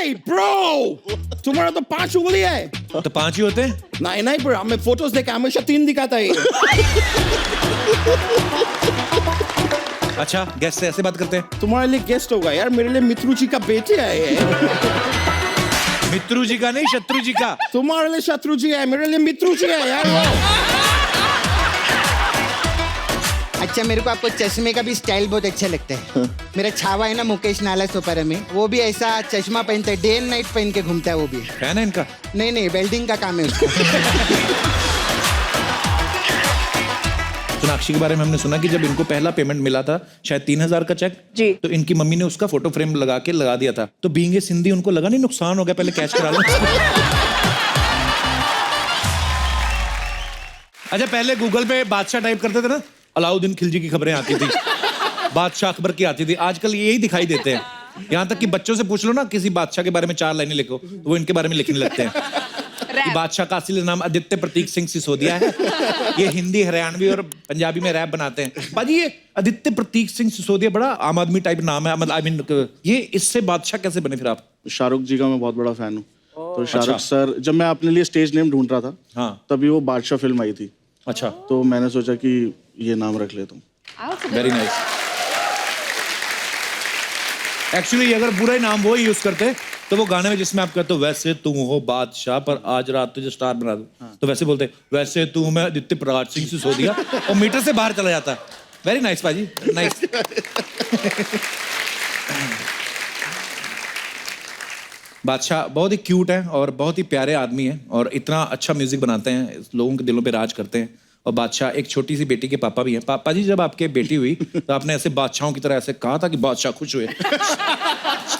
Hey bro, तुम्हारा तो 5 उंगली है। तो 5 ही होते हैं। नहीं नहीं bro, हमें फोटोज देखे हमेशा 3 दिखाता है। अच्छा गेस्ट से ऐसे बात करते हैं। तुम्हारे लिए गेस्ट होगा यार, मेरे लिए मित्रु जी का बेटे है ये। मित्रु जी का नहीं, शत्रु जी का। तुम्हारे लिए शत्रु जी है, मेरे लिए मित्रु जी है यार वो। अच्छा मेरे को आपको चश्मे का भी स्टाइल बहुत अच्छा लगता है। मेरा छावा है ना मुकेश नाला सोपारा में, वो भी ऐसा चश्मा पहनता है, डे एंड नाइट पहन के घूमता है वो भी। है ना इनका? नहीं वेल्डिंग का काम है उसका। सोनाक्षी के बारे में हमने सुना कि जब इनको पहला पेमेंट मिला था शायद 3,000 का चेक जी, तो इनकी मम्मी ने उसका फोटो फ्रेम लगा दिया था। तो बीइंग ए सिंधी उनको लगा नहीं नुकसान हो गया, पहले कैश करा लो। अच्छा पहले गूगल पे बादशाह टाइप करते थे ना, अलाउद्दीन खिलजी की खबरें आती थी, बादशाह अकबर की आती थी। आजकल यही दिखाई देते हैं। यहाँ तक कि बच्चों से पूछ लो ना किसी बादशाह के बारे में 4 लाइनें लिखो तो वो इनके बारे में लिखने लगते हैं कि बादशाह का असली नाम आदित्य प्रतीक सिंह सिसोदिया है, ये हिंदी हरियाणवी और पंजाबी में रैप बनाते हैं। बाजी ये आदित्य प्रतीक सिंह सिसोदिया बड़ा आम आदमी टाइप नाम है, मतलब आई मीन ये इससे बादशाह कैसे बने फिर आप? शाहरुख जी का मैं बहुत बड़ा फैन हूँ। तो शाहरुख सर, जब मैं अपने लिए स्टेज नेम ढूंढ रहा था, हाँ तभी वो बादशाह फिल्म आई थी। अच्छा, तो मैंने सोचा कि ये नाम रख लेता हूँ। Very nice. एक्चुअली अगर बुरा ही नाम वो ही यूज करते तो वो गाने में जिसमें आप कहते हो वैसे तुम हो बादशाह पर आज रात तुझे स्टार बना दूं, तो वैसे बोलते वैसे तू मैं आदित्य प्रकाश सिंह सिसोदिया और मीटर से बाहर चला जाता। वेरी नाइस पाजी, नाइस। बादशाह बहुत ही क्यूट है और बहुत ही प्यारे आदमी है और इतना अच्छा म्यूजिक बनाते हैं, लोगों के दिलों पे राज करते हैं। और बादशाह एक छोटी सी बेटी के पापा भी हैं। पापा जी जब आपके बेटी हुई तो आपने ऐसे बादशाहों की तरह ऐसे कहा था कि बादशाह खुश हुए,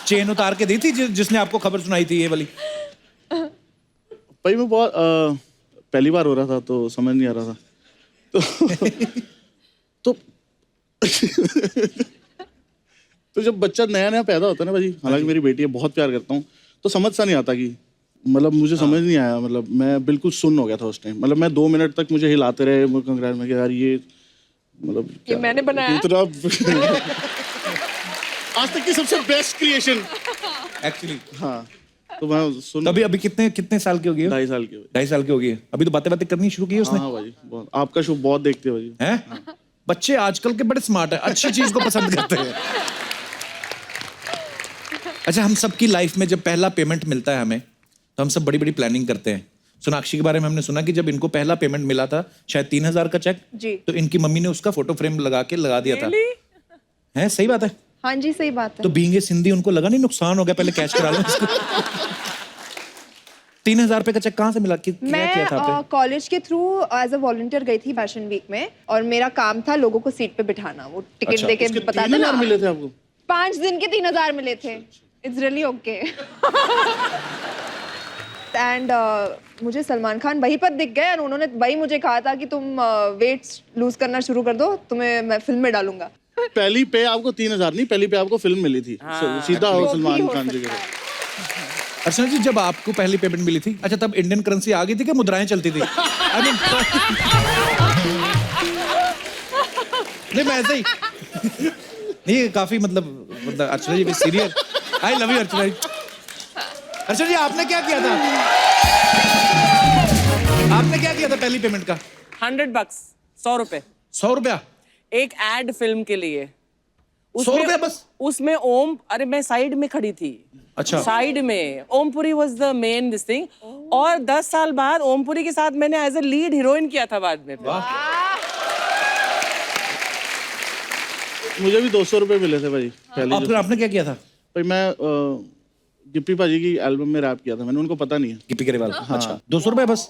चेन उतार के दी थी जिसने आपको खबर सुनाई थी ये वाली? भाई मैं बहुत पहली बार हो रहा था तो समझ नहीं आ रहा था। तो तो जब बच्चा नया नया पैदा होता है ना भाई, हालांकि मेरी बेटी है, बहुत प्यार करता हूँ, तो समझ सा नहीं आता कि मतलब मुझे समझ नहीं आया। मतलब मैं बिल्कुल सुन्न हो गया था उस टाइम। मतलब मैं 2 मिनट तक मुझे हिलाते रहे कंग्रेस में कि यार ये मतलब ये मैंने बनाया इतना आज तक की सबसे बेस्ट क्रिएशन एक्चुअली। हाँ, तो मैं सुन। तो अभी कितने साल की हो गई? 2.5 साल की। 2.5 साल की हो गई है। अभी तो बातें करनी शुरू की है उसने। हाँ भाई, बहुत आपका शो बहुत देखते हो भाई। हैं? बच्चे आजकल के बड़े स्मार्ट है, अच्छी चीज को पसंद करते हैं। अच्छा हम सबकी लाइफ में जब पहला पेमेंट मिलता है हमें तो हम सब बड़ी बड़ी प्लानिंग करते हैं। सोनाक्षी के बारे में हमने सुना कि जब इनको पहला पेमेंट मिला था शायद 3,000 का चेक जी, तो इनकी मम्मी ने उसका फोटो फ्रेम लगा दिया था। है सही बात है? हाँ जी सही बात है। तो बीइंग ए सिंधी उनको लगा नहीं नुकसान हो गया, पहले कैश करा लो इसको। 3,000 रुपए का चेक कहाँ से मिला? क्या किया था आपने? मैं कॉलेज के थ्रू एज अ वॉलंटियर गई थी फैशन वीक में और मेरा काम था लोगों को सीट पे बिठाना। वो टिकट अच्छा, देके इसके बताते 3,000 ना, मिले थे आपको? 5 दिन के 3,000 मिले थे। It's really okay. एंड मुझे सलमान खान वहीं पर दिख गए और उन्होंने वही मुझे कहा था कि तुम वेट लूज करना शुरू कर दो, तुम्हें मैं फिल्म में डालूंगा। पहली पे आपको 3,000 नहीं, पहली पे आपको फिल्म मिली थी। सीधा हो वो भी सलमान हो खान जी सकता के। है। अर्चना जी जब आपको पहली पेमेंट मिली थी, अच्छा तब इंडियन करेंसी आ गई थी कि मुद्राएं चलती थी? I mean, नहीं मैं ऐसे ही नहीं, काफी मतलब अर्चना जी सीरियस। आई लव यू अर्चना जी। अर्चना जी आपने क्या किया था? आपने क्या किया था पहली पेमेंट का? $100, 100 रुपए। 100 रुपया? एक एड फिल्म के लिए। 100 रुपया बस? उसमें ओम, अरे मैं साइड में खड़ी थी। अच्छा, साइड में Om Puri was the main this thing. और 10 साल बाद ओमपुरी के साथ मैंने एज अ लीड हीरोइन किया था बाद में। मुझे भी 200 रुपए मिले थे भाई पहले। फिर आपने क्या किया था? भाई मैं गिप्पी पाजी की एल्बम में रैप किया था मैंने, उनको पता नहीं है। गिप्पी गरेवाल? अच्छा 200 रुपया बस?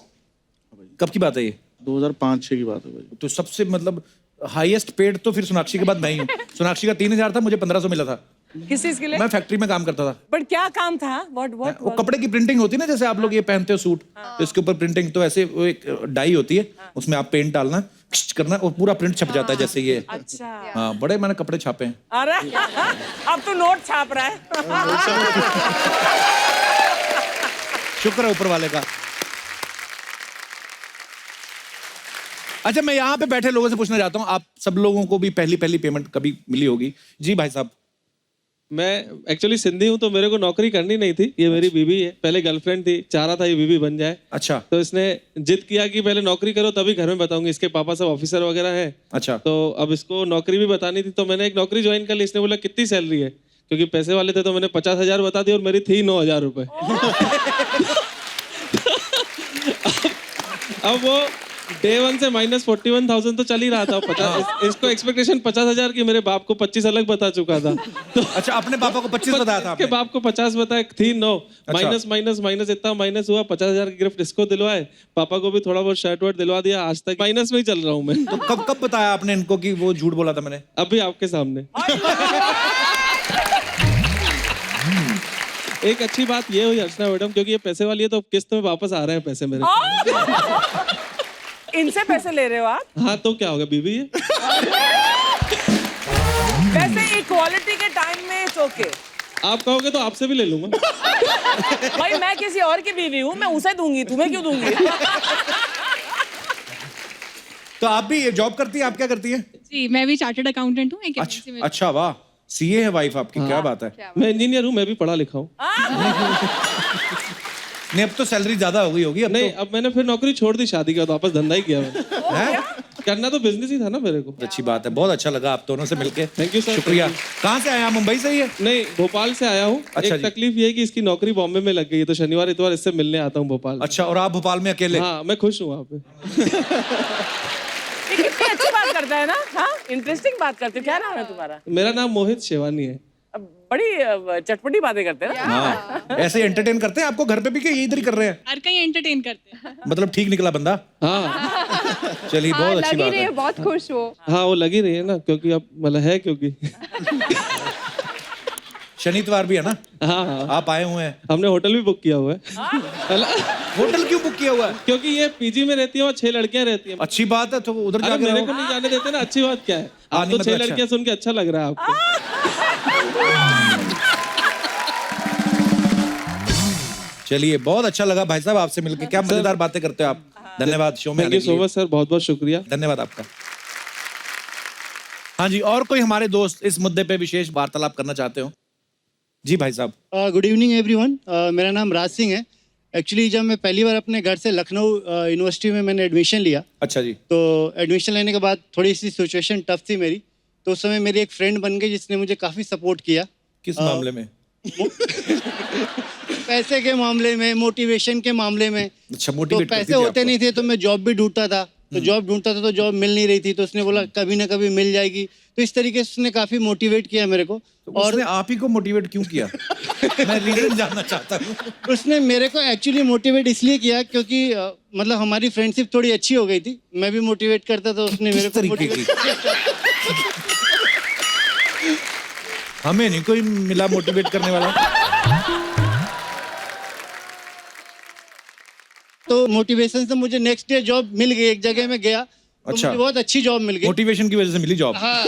कब की बात है ये? 2005-6 की बात है भाई। तो सबसे मतलब हाईएस्ट पेड तो फिर सोनाक्षी के बाद मैं ही हूँ। सोनाक्षी का 3,000 था, मुझे 1,500 मिला था। किस चीज के लिए? मैं फैक्ट्री में काम करता था। बट क्या काम था? व्हाट वो कपड़े की प्रिंटिंग होती है ना, जैसे आप लोग ये पहनते हो सूट, तो इसके ऊपर प्रिंटिंग, तो ऐसे वो एक डाई होती है, उसमें आप पेंट डालना करना और पूरा प्रिंट छप जाता है जैसे ये। अच्छा। हाँ बड़े मैंने कपड़े छापे हैं। अरे अब तो नोट छाप रहा है। शुक्र है ऊपर वाले का। अच्छा मैं यहाँ पे बैठे लोगों से पूछना चाहता हूँ, आप सब लोगों को भी पहली पेमेंट कभी मिली होगी? जी भाई साहब। मैं एक्चुअली सिंधी हूँ तो मेरे को नौकरी करनी नहीं थी। ये मेरी बीवी है, पहले गर्लफ्रेंड थी, चाह रहा था ये बीवी बन जाए। अच्छा तो इसने जिद किया कि पहले नौकरी करो तभी घर में बताऊंगी। इसके पापा सब ऑफिसर वगैरह हैं। अच्छा तो अब इसको नौकरी भी बतानी थी, तो मैंने एक नौकरी ज्वाइन कर ली। इसने बोला कितनी सैलरी है, क्योंकि पैसे वाले थे तो मैंने 50,000 बता दी और मेरी थी 9,000 रुपए। अब वो डे 1 से -41,000 तो चल ही रहा था। 50 इसको एक्सपेक्टेशन 50,000 की, मेरे बाप को 25 अलग बता चुका था। तो अच्छा अपने पापा को 25 बताया था के आपने? बाप को 50 बताया, थी 9। अच्छा। माइनस इतना माइनस हुआ, 50,000 की गिफ्ट इसको दिलवाए, पापा को भी थोड़ा बहुत शर्ट वर्ट दिलवा दिया। आज तक माइनस में ही चल रहा हूँ मैं। तो कब बताया आपने इनको कि वो झूठ बोला था मैंने? अभी आपके सामने। एक अच्छी बात ये हुई अर्चना मैडम, क्योंकि ये पैसे वाली है तो किस्त में वापस आ रहे हैं पैसे मेरे। इनसे पैसे ले रहे हो आप? हाँ तो क्या होगा, बीवी है। वैसे इक्वालिटी के टाइम में इट्स ओके। आप कहोगे तो आपसे भी ले लूंगा। भाई मैं किसी और की बीवी हूँ, मैं उसे दूंगी, तुम्हें क्यों दूंगी? तो आप भी ये जॉब करती है? आप क्या करती है? जी मैं भी चार्टर्ड अकाउंटेंट हूँ एक एजेंसी में। अच्छा वाह, सीए है वाइफ आपकी, क्या बात है। मैं इंजीनियर हूँ, मैं भी पढ़ा लिखा हूँ। नहीं अब तो सैलरी ज्यादा हो गई होगी अब नहीं तो। अब मैंने फिर नौकरी छोड़ दी, शादी के बाद वापस धंधा ही किया मैंने। हैं? करना तो बिजनेस ही था ना मेरे को। अच्छी बात है, बहुत अच्छा लगा आप दोनों से मिलके। Thank you, sir. शुक्रिया। कहाँ से आए आप? मुंबई से ही है? नहीं भोपाल से आया हूँ। अच्छा एक जी। तकलीफ ये है कि इसकी नौकरी बॉम्बे में लग गई है, तो शनिवार इतवार इससे मिलने आता हूँ भोपाल। अच्छा, और आप भोपाल में अकेले? हाँ मैं खुश हूँ वहाँ पे। ये कितनी अच्छी बात करता है ना। हाँ इंटरेस्टिंग बात करते हो। क्या नाम है तुम्हारा? मेरा नाम मोहित शेवानी है। अब बड़ी चटपटी बातें करते हैं ना। हाँ ऐसे एंटरटेन करते हैं आपको घर पे भी, कि यही इधर ही कर रहे हैं? हर कहीं एंटरटेन करते हैं। मतलब ठीक निकला बंदा? हाँ चलिए बहुत अच्छी लगी बात रही है, है। बहुत खुश हो। हाँ वो लगी रही है ना, क्योंकि अब मतलब है क्योंकि। शनिवार भी है ना? हाँ हाँ आप आए हुए हैं? हमने होटल भी बुक किया हुआ है। होटल क्यों बुक किया हुआ है? क्योंकि ये पीजी में रहती है और 6 लड़कियां रहती हैं। अच्छी बात है, तो उधर अरे जाके मेरे रहो। को नहीं जाने देते ना, अच्छी बात क्या है? आप नहीं, तो 6 मतलब लड़कियां सुन के अच्छा लग रहा है आपको। चलिए बहुत अच्छा लगा भाई साहब आपसे मिलके, क्या मजेदार बातें करते हो आप। धन्यवाद शो में थैंक आने यू के सो लिए। मच सर, बहुत बहुत शुक्रिया। धन्यवाद आपका। हाँ जी, और कोई हमारे दोस्त इस मुद्दे पे विशेष वार्तालाप करना चाहते हो? जी भाई साहब। Good evening everyone. मेरा नाम राज सिंह है। एक्चुअली जब मैं पहली बार अपने घर से लखनऊ यूनिवर्सिटी में मैंने एडमिशन लिया, अच्छा जी। तो एडमिशन लेने के बाद थोड़ी सी सिचुएशन टफ थी मेरी, तो उस समय मेरी एक फ्रेंड बन गई जिसने मुझे काफ़ी सपोर्ट किया। किस मामले में? पैसे के मामले में, मोटिवेशन के मामले में। अच्छा, तो मोटिवेट करती पैसे थी होते आपको। नहीं थे तो मैं जॉब भी ढूंढता था, तो जॉब ढूंढता था तो जॉब मिल नहीं रही थी, तो उसने बोला कभी ना कभी मिल जाएगी। तो इस तरीके से उसने काफ़ी मोटिवेट किया मेरे को। तो उसने आप ही को मोटिवेट क्यों किया? मैं रीजन जानना चाहता हूँ। उसने मेरे को एक्चुअली मोटिवेट इसलिए किया क्योंकि मतलब हमारी फ्रेंडशिप थोड़ी अच्छी हो गई थी। मैं भी मोटिवेट करता था, उसने मेरे किस को तरीके की? मोटिवेट। हमें नहीं कोई मिला मोटिवेट करने वाला। तो मोटिवेशन से मुझे नेक्स्ट डे जॉब मिल गई। एक जगह में गया तो अच्छा। मुझे बहुत अच्छी जॉब मिल गई। मोटिवेशन की वजह से मिली जॉब? हाँ।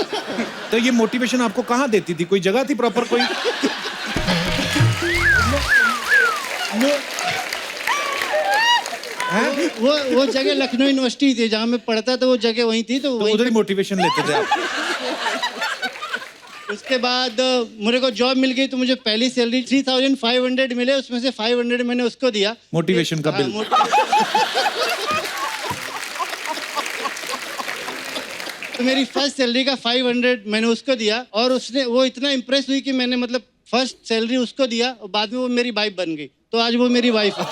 तो ये मोटिवेशन आपको कहाँ देती थी? कोई जगह थी प्रॉपर कोई? वो जगह लखनऊ यूनिवर्सिटी थी जहाँ मैं पढ़ता था, वो जगह वहीं थी। तो तो वहीं उधर ही मोटिवेशन लेते थे आप? उसके बाद मेरे को जॉब मिल गई तो मुझे पहली सैलरी 3,500 मिले, उसमें से 500 मैंने उसको दिया। मोटिवेशन का बिल? तो मेरी फर्स्ट सैलरी का 500 मैंने उसको दिया, और उसने वो इतना इम्प्रेस हुई कि मैंने मतलब फर्स्ट सैलरी उसको दिया और बाद में वो मेरी वाइफ बन गई। तो आज वो मेरी वाइफ है।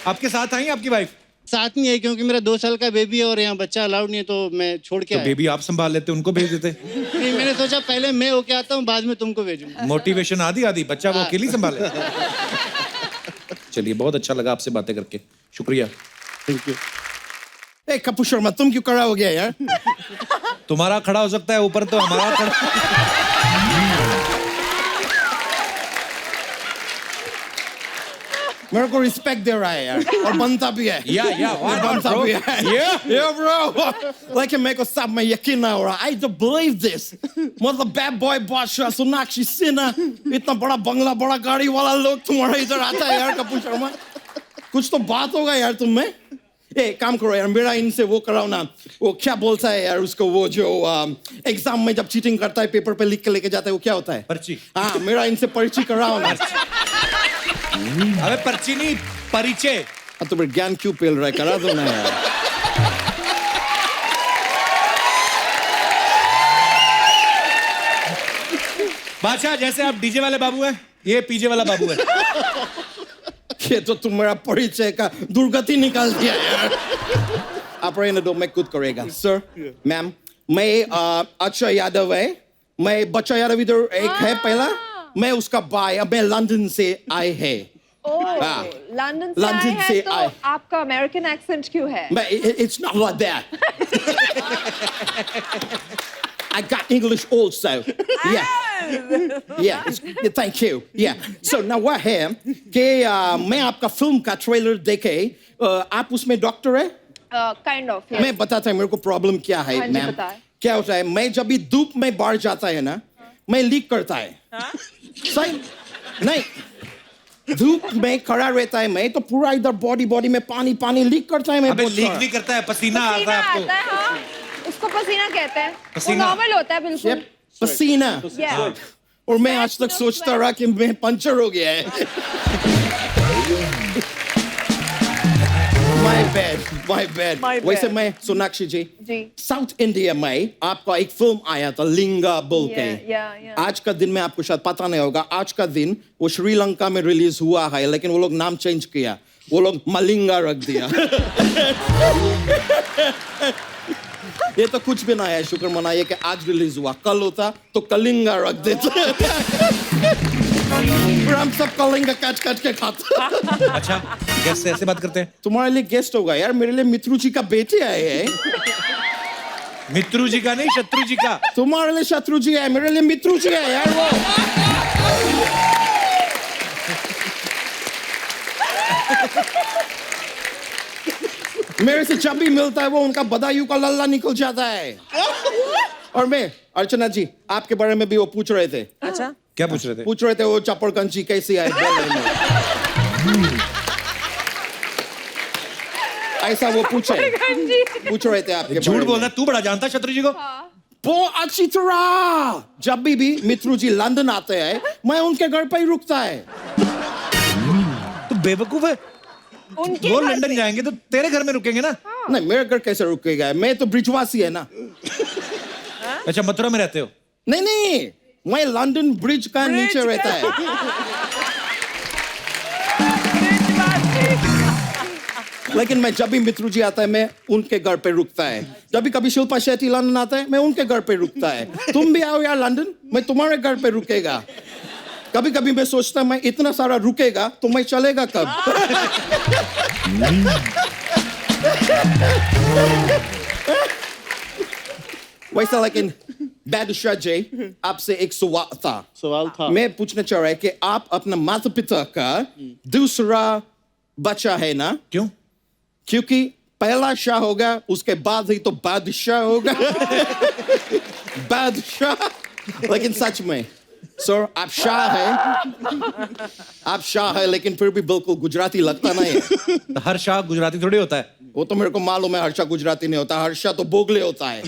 आपके साथ आई आपकी वाइफ? साथ नहीं है क्योंकि मेरा 2 साल का बेबी है और यहाँ बच्चा अलाउड नहीं है, तो मैं छोड़ के तो आया। बेबी आप संभाल लेते, उनको भेज देते। नहीं, मैंने सोचा पहले मैं होके आता हूँ, बाद में तुमको भेजूंगा। मोटिवेशन आधी आधी, बच्चा वो अकेली संभाले। चलिए बहुत अच्छा लगा आपसे बातें करके, शुक्रिया। Thank you. ए कपूर शर्मा, तुम क्यों खड़ा हो गया यार? तुम्हारा खड़ा हो सकता है ऊपर, तो हमारा खड़ा। मेरे को रिस्पेक्ट दे रहा है यार, और बनता भी है। yeah, बनता bro. भी है। Yeah, bro. Like मेरे को सब में यकीन ना हो रहा। I don't believe this. मतलब बैड बॉय बादशाह सोनाक्षी सिन्हा, इतना बड़ा बंगला, बड़ा गाड़ी वाला लोग तुम्हारा इधर आता है यार कपूर शर्मा। कुछ तो बात होगा यार तुम में। ए काम करो यार, मेरा इनसे वो कराओ ना, वो क्या बोलता है यार उसको, वो जो एग्जाम में जब चीटिंग करता है पेपर पे लिख के लेके जाता है, वो क्या होता है? पर्ची। हाँ, मेरा इनसे पर्ची कराओ ना। अबे पर्ची नहीं, परिचय। तो फिर ज्ञान क्यों पेल रहा है, करा दो ना यार। बादशाह जैसे आप डीजे वाले बाबू हैं, ये पीजे वाला बाबू है। ये तो तुम मेरा परिचय का दुर्गति निकाल दिया यार। आप रहने दो, मैं खुद करेगा। सर, मैम, मैं अच्छा यादव है, मैं बच्चा यादव इधर एक है पहला, मैं उसका भाई, अब मैं लंदन से आए है। हाँ। लंदन लंदन से से आए हैं, आए। तो आपका अमेरिकन एक्सेंट क्यों है? But it's not like that. I got English also. Yeah. Yeah, thank you. Yeah. So now what है कि मैं आपका फिल्म का ट्रेलर देखे, आप उसमें डॉक्टर है? Kind of. मैं बताता हूँ मेरे को प्रॉब्लम क्या है, हाँ जी, मैम। बताएं। क्या होता है, मैं जब भी धूप में बाहर जाता है ना, मैं लीक करता है। सही नहीं, धूप में खड़ा रहता है मैं, तो पूरा इधर बॉडी में पानी लीक करता है। मैं अबे बहुत लीक सारा। नहीं करता है, पसीना आता है पसीना आपको। आता है, हाँ। उसको पसीना कहते हैं। वो पसीना। नॉर्मल होता है बिल्कुल। Yep, पसीना। Yeah. और मैं आज तक सोचता रहा कि मैं पंचर हो गया है। My bad. वैसे मैं सोनाक्षी जी, साउथ इंडिया में आपका एक फिल्म आया था लिंगा बोल के। Yeah. आज का दिन में आपको शायद पता नहीं होगा, आज का दिन वो श्रीलंका में रिलीज हुआ है, लेकिन वो लोग नाम चेंज किया, वो लोग मलिंगा रख दिया। ये तो कुछ भी ना है, शुक्र मनाइए कि आज रिलीज हुआ, कल होता तो कलिंगा रख देते। फिर हम सब कलिंगा काट के खाते। अच्छा, गेस्ट से ऐसे बात करते हैं? तुम्हारे लिए गेस्ट होगा यार, मेरे लिए मित्रु जी का बेटे आए हैं। मित्रु जी का नहीं, शत्रु जी का। तुम्हारे लिए शत्रु जी है, मेरे लिए मित्रु जी है यार वो। मेरे से जब भी मिलता है वो उनका बदायूं का लल्ला निकल जाता है। और मैं, अर्चना जी, आपके बारे में भी वो पूछ रहे थे। अच्छा, क्या पूछ रहे थे? पूछ रहे थे वो चपड़कंची कैसी आई बोलने में। ऐसा वो पूछ रहे थे आपके झूठ बारे बोल में। रहा, तू बड़ा जानता है शत्रु जी को। वो अच्छी तरह, जब भी मित्रु जी लंदन आते हैं, मैं उनके घर पे ही रुकता है। तू बेवकूफ है। वो लंदन जाएंगे तो तेरे घर में रुकेंगे ना। नहीं, मेरे घर कैसे रुकेगा, मैं तो ब्रिजवासी है ना। अच्छा, मथुरा में रहते हो? नहीं, मैं लंदन ब्रिज का नीचे रहता है। लेकिन मैं जब भी मित्रु जी आता है, मैं उनके घर पे रुकता है। जब भी कभी शिल्पा शेट्टी लंदन आता है, मैं उनके घर पे रुकता है। तुम भी आओ यार लंदन, मैं तुम्हारे घर पे रुकेगा। कभी कभी मैं सोचता मैं इतना सारा रुकेगा तो मैं चलेगा कब। वैसा, लेकिन बादशाह जी, आपसे एक सवाल था। मैं पूछना चाह रहा है कि आप अपना माता पिता का दूसरा बच्चा है ना? क्यों? क्योंकि पहला शाह होगा, उसके बाद ही तो बादशाह होगा। बादशाह। लेकिन सच में सर, आप शाह है, लेकिन फिर भी बिल्कुल गुजराती लगता नहीं है। तो हर शाह गुजराती थोड़ी होता है। वो तो मेरे को मालूम है, हर्षा गुजराती नहीं होता, हर्षा तो बोगले होता है।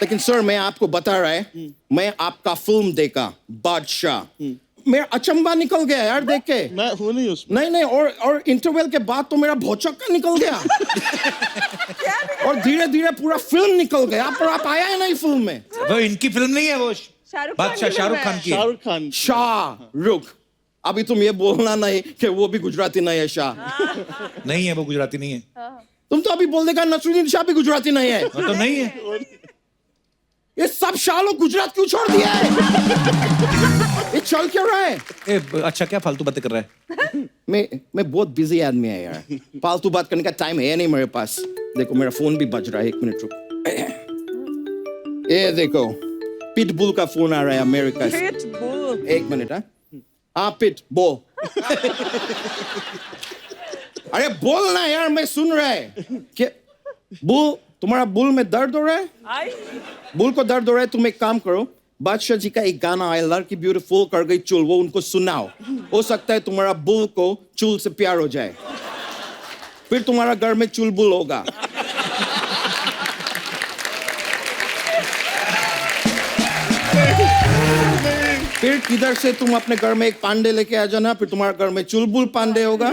लेकिन सर, मैं आपको बता रहा है, मैं आपका फिल्म देखा बादशाह, मेरा अचंबा निकल गया यार देख के। मैं हूं नहीं उसमें। नहीं, और इंटरवल के बाद तो मेरा भौचक्का निकल गया। और धीरे धीरे पूरा फिल्म निकल गया, पर आप आया है नहीं फिल्म में। वो इनकी फिल्म नहीं है, वो बादशाह शाहरुख खान की है। शाहरुख खान। शाहरुख। अभी तुम ये बोलना नहीं कि वो भी गुजराती नहीं है। शाह नहीं है, वो गुजराती नहीं है। तुम तो अभी बोल देगा नसरुद्दीन शाह भी गुजराती नहीं है। वो तो नहीं है। ये सब शाह लोग गुजरात क्यों छोड़ दिया है? ये चल क्यों रहा है? अच्छा, क्या फालतू बातें कर रहा है? मैं बहुत बिजी आदमी है यार, फालतू बात करने का टाइम है नहीं मेरे पास। देखो मेरा फोन भी बज रहा है, एक मिनट रुक। ये देखो, पिटबुल का फोन आ रहा है अमेरिका से। एक मिनट। हाँ पिट बोल। अरे बोल ना यार, मैं सुन रहा है। क्या बुल, तुम्हारा बुल में दर्द हो रहा है? बुल को दर्द हो रहा है, तुम एक काम करो, बादशाह जी का एक गाना आया, लड़की ब्यूटीफुल कर गई चुल, वो उनको सुनाओ। हो सकता है तुम्हारा बुल को चुल से प्यार हो जाए, फिर तुम्हारा घर में चुलबुल होगा। फिर किधर से तुम अपने घर में एक पांडे लेके आ जाना, फिर तुम्हारा घर में चुलबुल पांडे होगा,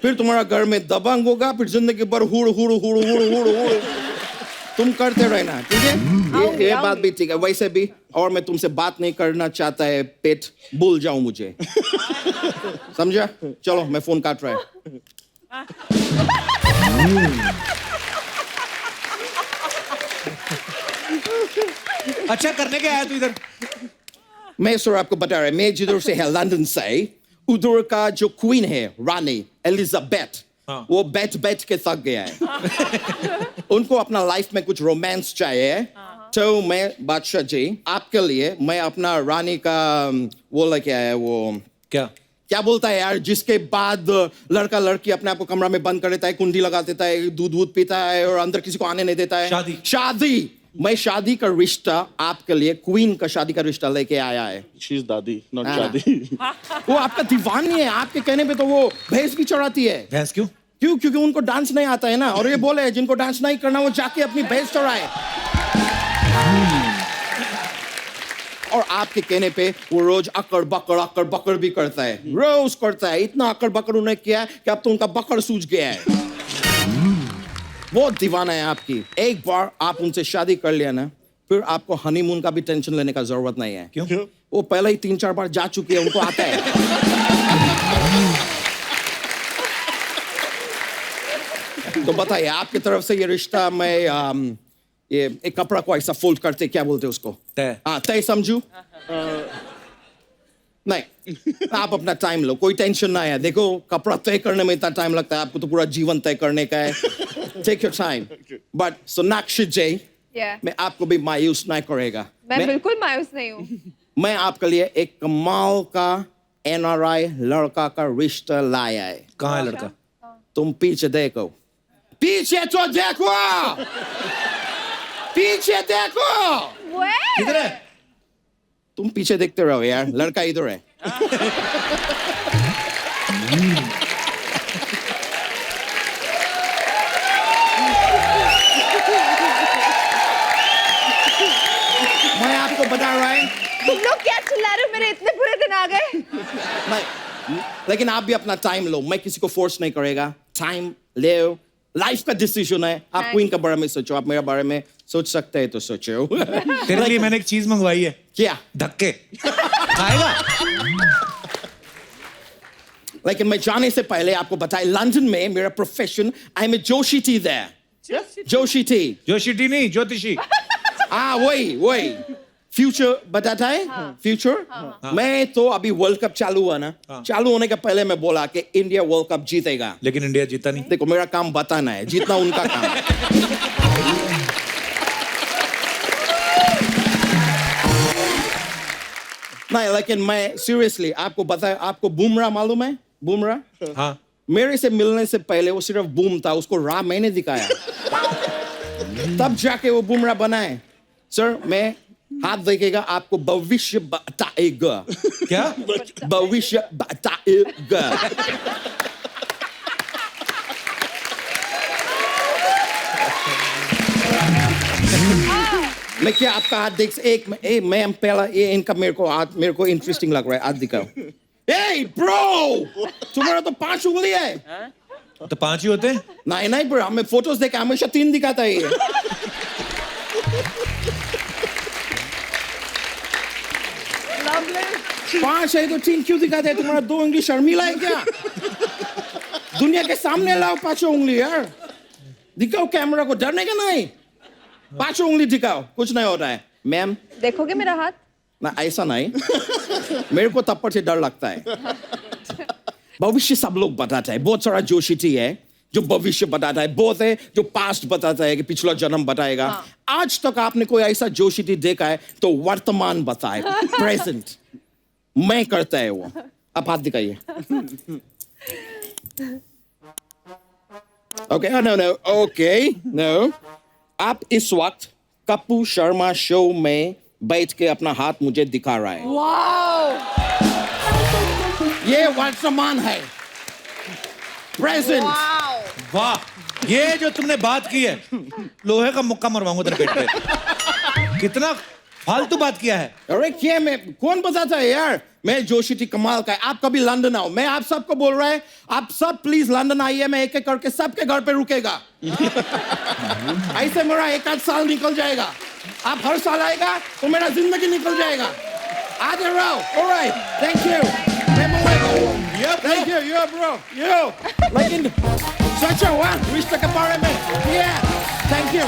फिर तुम्हारा घर में दबंग होगा, फिर जिंदगी भर हुड़ हुड़ हुड़ हुड़ हुड़ हुड़ तुम करते रहना, ठीक है? ये बात भी ठीक है। वैसे भी और मैं तुमसे बात नहीं करना चाहता है, पेट भूल जाओ मुझे, समझा? चलो मैं फोन काट रहा है। अच्छा करने क्या आया तू इधर? मैं सर आपको बता रहा, मैं जिधर से है लंदन से, उधर का जो क्वीन है रानी एलिजाबेथ, हाँ। वो बैठ के थक गया है। उनको अपना लाइफ में कुछ रोमांस चाहिए, तो मैं बादशाह जी आपके लिए मैं अपना रानी का वो लेके आया, वो क्या बोलता है यार, जिसके बाद लड़का लड़की अपने आप को कमरा में बंद कर देता है, कुंडी लगा देता है, दूध पीता है और अंदर किसी को आने नहीं देता है। शादी। मैं शादी का रिश्ता आपके लिए, क्वीन का शादी का रिश्ता लेके आया है। शी इज दादी, नॉट शादी। वो आपका दीवानी है, आपके कहने पे तो वो भैंस भी चढ़ाती है। भैंस क्यों? क्योंकि उनको डांस नहीं आता है ना, और ये बोले जिनको डांस नहीं करना वो जाके अपनी भैंस चढ़ाए। और आपके कहने पे वो रोज अकड़ बकड़ भी करता है, रोज करता है। इतना अकड़ बकड़ उन्हें किया है कि अब तो उनका बकड़ सूज गया है। बहुत दीवाना है आपकी। एक बार आप उनसे शादी कर लिया ना, फिर आपको हनीमून का भी टेंशन लेने का जरूरत नहीं है। क्यों? वो पहले ही 3-4 बार जा चुकी है, उनको आता है। तो बताइए आपकी तरफ से ये रिश्ता में ये एक कपड़ा को ऐसा फोल्ड करते, क्या बोलते हैं उसको? तय। हाँ, तय समझू? नहीं, आप अपना टाइम लो, कोई टेंशन ना है। देखो कपड़ा तय करने में इतना टाइम लगता है, आपको तो पूरा जीवन तय करने का है। Take your time. But Sonakshi ji, मैं आपको भी मायूस नहीं करेगा। मैं बिल्कुल मायूस नहीं हूँ। मैं आपके लिए एक कमाल का NRI लड़का का रिश्ता लाया है। कहाँ है लड़का? तुम पीछे देखो, पीछे तो देखो, पीछे देखो। किधर है? तुम पीछे देखते रहो यार, लड़का इधर है। मैं आपको बता रहा है। तुम लोग क्या चिल्ला रहे हो? मेरे इतने बुरे दिन आ गए। नहीं, लेकिन आप भी अपना टाइम लो, मैं किसी को फोर्स नहीं करेगा। टाइम ले, लाइफ का डिसीजन है। आप क्वीन के बारे में सोचो, आप मेरे बारे में सोच सकते हैं तो सोचो। तेरे लिए मैंने एक चीज मंगवाई है। क्या? धक्के खाएगा? लेकिन मैं जाने से पहले आपको बताए, लंदन में मेरा प्रोफेशन, आई एम ए जोशी टी देयर। जोशी टी। जोशी टी नहीं, ज्योतिषी। हाँ वही फ्यूचर बताता है। फ्यूचर। मैं तो अभी वर्ल्ड कप चालू हुआ ना, चालू होने के पहले मैं बोला कि इंडिया वर्ल्ड कप जीतेगा, लेकिन इंडिया जीता नहीं। देखो मेरा काम बताना है, जीतना उनका काम है। नहीं, लेकिन मैं सीरियसली आपको बताया, आपको बुमराह मालूम है? बुमराह? हाँ। मेरे से मिलने से पहले वो सिर्फ बूम था, उसको राह मैंने दिखाया, तब जाके वो बुमराह बना है। सर, मैं हाथ देखेगा आपको भविष्य बताएगा। क्या? भविष्य बताएगा। मैं क्या आपका हाथ देख, मैं पहला ये इनका मेरे को इंटरेस्टिंग लग रहा है, हाथ दिखाओ। Hey bro, तुम्हारा तो 5 उंगली है। तो 5 ही होते हैं? नहीं ब्रो, हमें फोटोज देखा, हमेशा 3 दिखाता है ये। पांच है तो 3 क्यों दिखाते हैं? तुम्हारा 2 उंगली शर्मिला है क्या? दुनिया के सामने लाओ 5 उंगली यार, दिखाओ कैमरा को, डरने का नहीं। 5 उंगली दिखाओ, कुछ नहीं होता है। मैम देखोगे मेरा हाथ? ना ऐसा नहीं, मेरे को तप्पड़ से डर लगता है। भविष्य सब लोग बताता है, बहुत सारा जोशी है जो भविष्य बताता है, बहुत है जो पास्ट बताता है कि पिछला जन्म बताएगा। आज तक आपने कोई ऐसा जोशी देखा है तो वर्तमान बताए, प्रेजेंट मैं करता है वो। आप हाथ दिखाइए। Okay, no okay, no. आप इस वक्त कपूर शर्मा शो में बैठ के अपना हाथ मुझे दिखा रहा है। ये वर्तमान है, प्रेजेंट। वाह, ये जो तुमने बात की है, लोहे का मुक्का मरवाऊंगा तेरे पेट पे। कितना फालतू बात किया है। अरे क्या, मैं कौन बताता है यार, मैं जोशी थी कमाल का है। आप कभी लंदन आओ, मैं आप सबको बोल रहा है, आप सब प्लीज लंदन आइए, मैं एक एक करके सबके घर पे रुकेगा। ऐसे मेरा 1-8 साल निकल जाएगा। आप हर साल आएगा तो मेरा जिंदगी निकल जाएगा। आ जाओ, alright, thank you. Thank you, yo, bro, yo. लेकिन सच्चा हुआ रिश्ते के बारे में, yeah, thank you.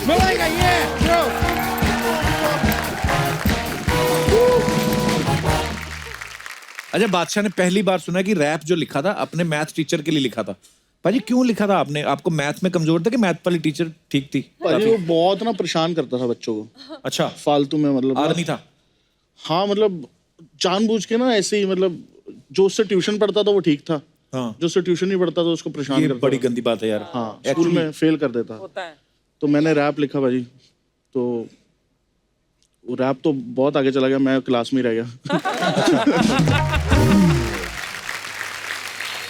मिलेगा, yeah, yo. अजय, बादशाह ने पहली बार सुना कि रैप जो लिखा था अपने मैथ टीचर के लिए लिखा था। भाजी क्यों लिखा था आपने? आपको मैथ में कमजोर था कि मैथ वाली टीचर ठीक थी? भाजी वो बहुत ना परेशान करता था बच्चों को। अच्छा, फालतू में, मतलब आदमी था। हाँ, मतलब जानबूझ के ना ऐसे ही, मतलब जो उससे ट्यूशन पढ़ता था वो ठीक था। हाँ, जो उससे ट्यूशन नहीं पढ़ता था उसको परेशान ये करता बड़ी था। गंदी बात है यार। हाँ, स्कूल में फेल कर देता होता है। तो मैंने रैप लिखा भाजी, तो वो रैप तो बहुत आगे चला गया, मैं क्लास में ही रह गया।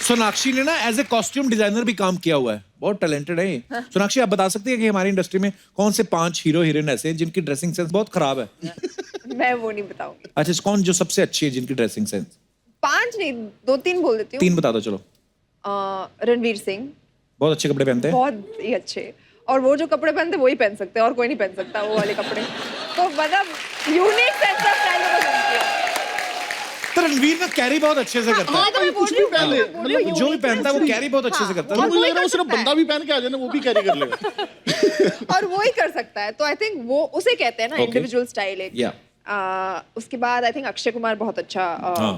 सोनाक्षी ने ना एज ए कॉस्ट्यूम डिजाइनर भी काम किया हुआ है, बहुत टैलेंटेड है ये। सोनाक्षी, आप बता सकती है कि हमारी इंडस्ट्री में कौन से 5 हीरो हीरोइन ऐसे हैं जिनकी ड्रेसिंग सेंस बहुत खराब है? मैं वो नहीं बताऊंगी। अच्छा, कौन जो सबसे अच्छी है जिनकी ड्रेसिंग सेंस? 5 नहीं, 2-3 बोल देती हूँ। 3 बता दो चलो। रणवीर सिंह बहुत अच्छे कपड़े पहनते हैं। बहुत ही अच्छे, और वो जो कपड़े पहनते वो ही पहन सकते हैं, और कोई नहीं पहन सकता वो वाले कपड़े। तो मतलब यूनिक सेंस ऑफ स्टाइल को पहनती है। तो रणवीर ना कैरी बहुत अच्छे से करता है। तो मैं बोल रही हूँ, मतलब जो भी पहनता है वो कैरी बहुत अच्छे से करता है। मुझे लग रहा है वो सिर्फ बंदा भी पहन के आ जाए ना, वो भी कैरी कर लेगा। और वो ही कर सकता है। तो आई थिंक वो उसे कहते हैं ना Okay. इंडिविजुअल स्टाइल एक। या उसके बाद आई थिंक अक्षय कुमार बहुत अच्छा,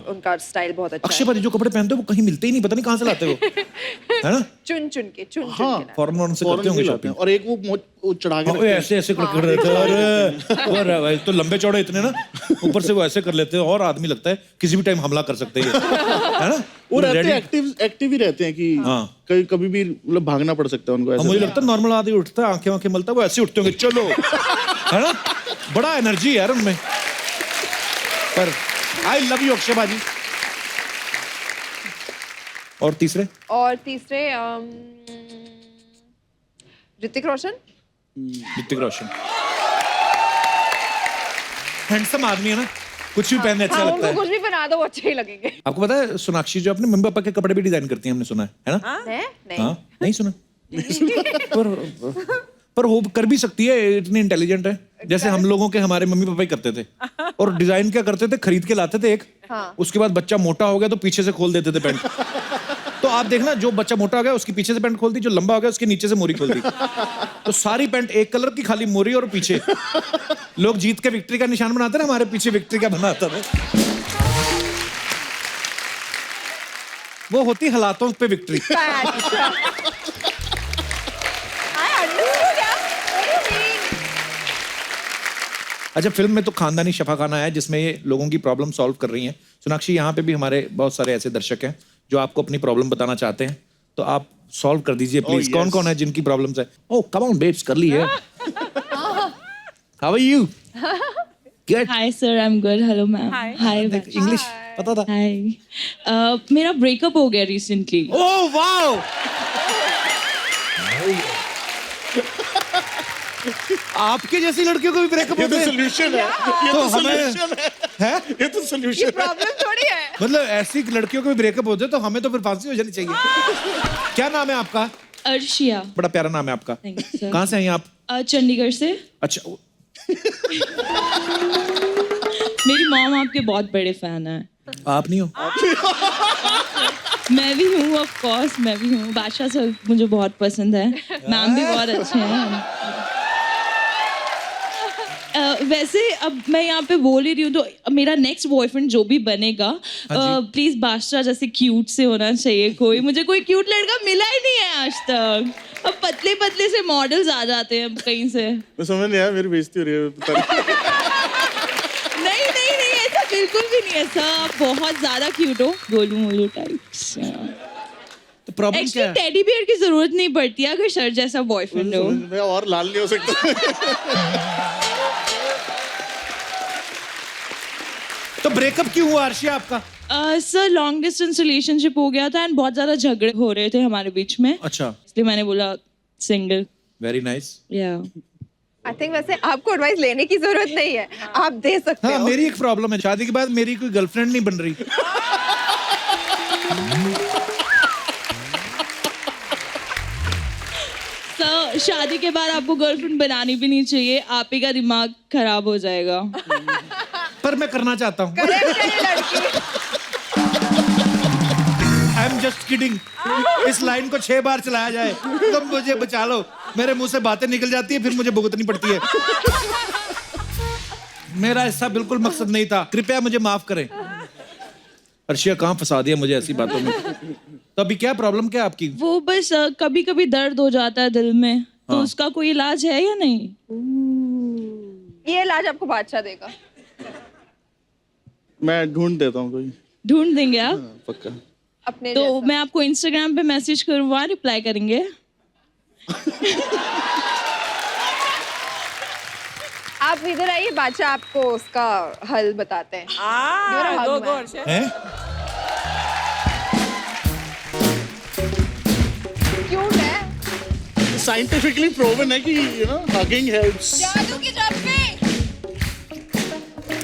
उनका स्टाइल बहुत अच्छा अक्षय भाजी जो कपड़े पहनते हैं वो कहीं मिलते ही नहीं, पता नहीं कहाँ से लाते हो, है ना? चुन चुन के हाँ, ना। फॉरेन से करते होंगे शॉपिंग। और एक वो चढ़ा के हाँ, ऐसे ऐसे कर रहे थे। अरे भाई, तो लंबे चौड़े इतने ना, ऊपर से वो ऐसे कर लेते हैं और आदमी लगता है किसी भी टाइम हमला कर सकते हैं, है ना? वो रहते हैं एक्टिव ही रहते हैं कि कहीं कभी भी मतलब भागना पड़ सकता है उनको। ऐसे मुझे लगता है नॉर्मल आदमी उठता है, आंखें आंखें मलता है, वो ऐसे उठते होंगे, चलो, है ना? बड़ा एनर्जी है यार उनमें। पर आई लव यू अक्षय भाजी। और तीसरे ऋतिक रोशन। हैंडसम आदमी है ना, कुछ भी पहनने अच्छा लगता है। कुछ भी बना दो वो अच्छे ही लगेंगे। आपको पता है सोनाक्षी जो अपने मम्मी पापा के कपड़े भी डिजाइन करती है, हमने सुना है ना? नहीं हाँ, नहीं सुना। पर वो कर भी सकती है, इतनी इंटेलिजेंट है। जैसे हम लोगों के हमारे मम्मी पापा ही करते थे। और डिजाइन क्या करते थे, खरीद के लाते थे एक, उसके बाद बच्चा मोटा हो गया तो पीछे से खोल देते थे पैंट। तो आप देखना, जो बच्चा मोटा हो गया उसकी पीछे से पैंट खोल दी, जो लंबा हो गया उसके नीचे से मोरी खोल दी। तो सारी पैंट एक कलर की, खाली मोरी और पीछे। लोग जीत के विक्ट्री का निशान बनाते ना, हमारे पीछे विक्ट्री का बनाता था। वो होती हालातों पे विक्ट्री। अच्छा, फिल्म में तो खानदानी शफाखाना है जिसमें ये लोगों की प्रॉब्लम सॉल्व कर रही हैं। सोनाक्षी, यहाँ पे भी हमारे बहुत सारे ऐसे दर्शक हैं जो आपको अपनी प्रॉब्लम बताना चाहते हैं, तो आप सॉल्व कर दीजिए प्लीज। कौन कौन है जिनकी प्रॉब्लम्स है? ओह कम ऑन बेब्स, कर ली है। How are you? Good. Hi sir, I am good. Hello ma'am. Hi. English पता था? हाय। मेरा ब्रेकअप हो गया रिसेंटली। ओह वाओ, आपके जैसी लड़कियों को भी ब्रेकअप होता है? सॉल्यूशन है, ये तो सॉल्यूशन है, ये तो सॉल्यूशन है। प्रॉब्लम थोड़ी है। मतलब ऐसी लड़कियों को भी ब्रेकअप होते तो हमें तो फिर फांसी हो जानी चाहिए। क्या नाम है आपका? अर्शिया। बड़ा प्यारा नाम है आपका। Thank you, sir. कहाँ से हैं आप? चंडीगढ़ से। अच्छा, मेरी मॉम आपके बहुत बड़े फैन है। आप नहीं हो? मैं भी हूँ, ऑफ कोर्स मैं भी हूँ। बादशाह सर मुझे बहुत पसंद है, मैम भी बहुत अच्छे हैं। वैसे अब मैं यहाँ पे बोल ही रही हूँ, तो मेरा नेक्स्ट बॉयफ्रेंड जो भी बनेगा, प्लीज बादशाह जैसे क्यूट से होना चाहिए। कोई मुझे कोई क्यूट लड़का मिला ही नहीं है आज तक। अब पतले पतले से मॉडल्स आ जाते हैं कहीं से। मैं समझ नहीं आया, मेरी बेइज्जती हो रही है। नहीं नहीं नहीं, ऐसा बिल्कुल भी नहीं है सर, बहुत ज्यादा क्यूट हो, गोलू मोलू टाइप्स। तो प्रॉब्लम क्या है? टेडी बियर की जरूरत नहीं पड़ती है अगर सर जैसा बॉयफ्रेंड हो। मैं और लाल नहीं हो सकता। तो ब्रेकअप क्यों हुआ अर्शिया आपका? सर लॉन्ग डिस्टेंस रिलेशनशिप हो गया था एंड बहुत ज्यादा झगड़े हो रहे थे हमारे बीच में, अच्छा, इसलिए मैंने बोला सिंगल. Very nice. या आई थिंक वैसे आपको एडवाइस लेने की जरूरत नहीं है, आप दे सकते हाँ, हो. मेरी एक प्रॉब्लम है, शादी के बाद मेरी कोई गर्लफ्रेंड नहीं बन रही. सर शादी के बाद आपको गर्लफ्रेंड बनानी भी नहीं चाहिए, आप ही का दिमाग खराब हो जाएगा. पर मैं करना चाहता हूँ. करेक्ट है ये लड़की. I am just kidding. इस लाइन को 6 बार चलाया जाए तो मुझे बचा लो. मेरे मुंह से बातें निकल जाती है, फिर मुझे भुगतनी पड़ती है. मेरा ऐसा बिल्कुल मकसद नहीं था, कृपया मुझे माफ करें. अर्शिया कहाँ फंसा दिया मुझे ऐसी बातों में. तो अभी क्या प्रॉब्लम क्या है आपकी? वो बस कभी कभी दर्द हो जाता है दिल में, तो हाँ. उसका कोई इलाज है या नहीं? ये इलाज आपको बादशाह देगा. मैं ढूंढ देता हूँ कोई. ढूंढ देंगे आप? पक्का. अपने तो जैसा. मैं आपको इंस्टाग्राम पे मैसेज करूँगा, रिप्लाई करेंगे? आप इधर आइए, बादशाह आपको उसका हल बताते हैं. You're a hug man. हैं? क्यूट है. साइंटिफिकली प्रूवन है कि हगिंग हेल्प्स. जादू की चप्पी.